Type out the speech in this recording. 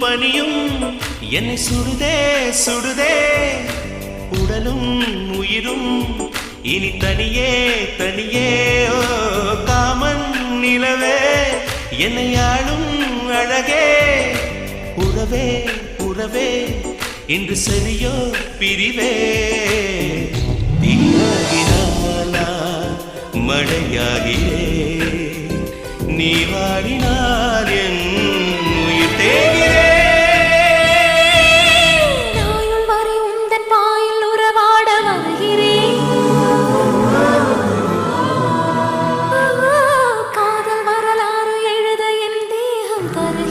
பனியும் என்னை சுடுதே சுடுதே உடலும் உயிரும் இனி தனியே தனியே ஓ காமன் நிலவே என்னை ஆளும் அழகே உறவே உறவே இன்று சரியோ பிரிவே தீயாகினாலா மழையாகியே நீ வாடினால் என் உயிர் தேகிறே நாயுள் வரை உந்தன் பாயில் உறவாட வருகிறேன் காதல் வரலாறு எழுத என் தேகம் தருகிறேன்